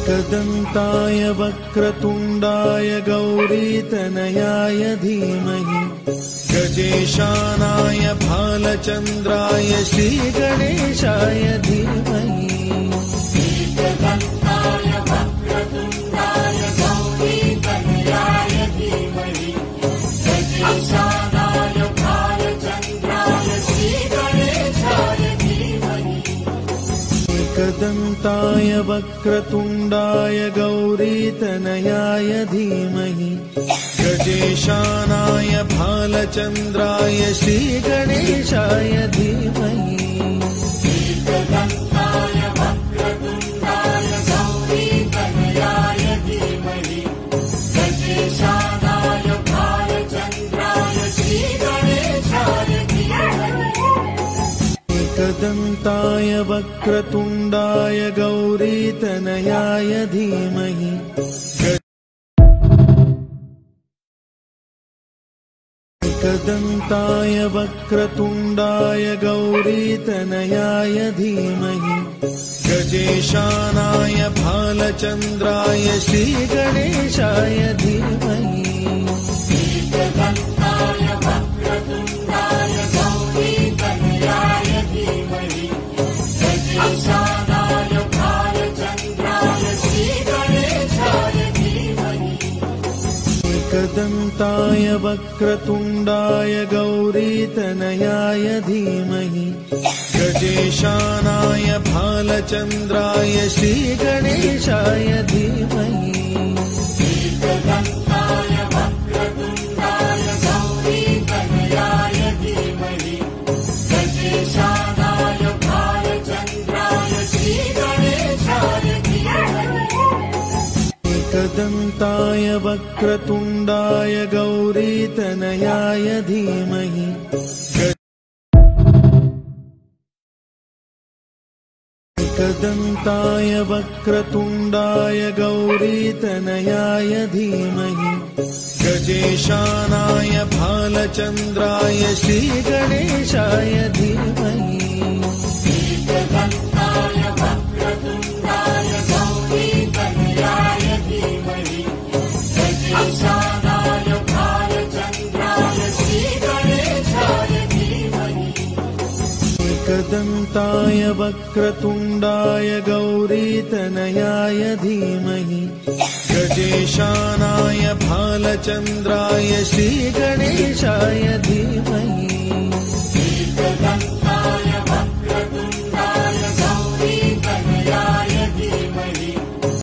एकदन्ताय वक्रतुण्डाय गौरीतनयाय धीमहि गजेशानाय भालचन्द्राय श्रीगणेशाय धीमहि एकदन्ताय वक्रतुण्डाय गौरीतनयाय धीमहि गजेशानाय भालचन्द्राय श्रीगणेशाय धीमहि एकदन्ताय वक्रतुण्डाय गौरीतनयाय धीमहि गजेशानाय भालचन्द्राय श्रीगणेशाय धीमहि एकदन्ताय वक्रतुण्डाय गौरीतनयाय धीमहि गजेशानाय भालचन्द्राय श्रीगणेशाय धीमहि एकदन्ताय वक्रतुण्डाय गौरीतनयाय धीमहि एकदन्ताय वक्रतुण्डाय गौरीतनयाय धीमहि गजेशानाय भालचन्द्राय श्रीगणेशाय धीमहि एकदन्ताय वक्रतुण्डाय गौरीतनयाय धीमहि गजेशानाय भालचन्द्राय श्रीगणेशाय धीमहि एकदन्ताय वक्रतुण्डाय गौरीतनयाय धीमहि गजेशानाय भालचन्द्राय श्रीगणेशाय धीमहि एकदन्ताय वक्रतुण्डाय गौरीतनयाय धीमहि गजेशानाय भालचन्द्राय श्रीगणेशाय धीमहि एकदन्ताय वक्रतुण्डाय गौरीतनयाय धीमहि एकदन्ताय वक्रतुण्डाय गौरीतनयाय धीमहि गजेशानाय भालचन्द्राय श्रीगणेशाय धीमहि एकदन्ताय वक्रतुण्डाय गौरीतनयाय धीमहि गजेशानाय भालचन्द्राय श्रीगणेशाय धीमहि एकदन्ताय वक्रतुण्डाय गौरीतनयाय धीमहि गजेशानाय भालचन्द्राय श्रीगणेशाय धीमहि एकदन्ताय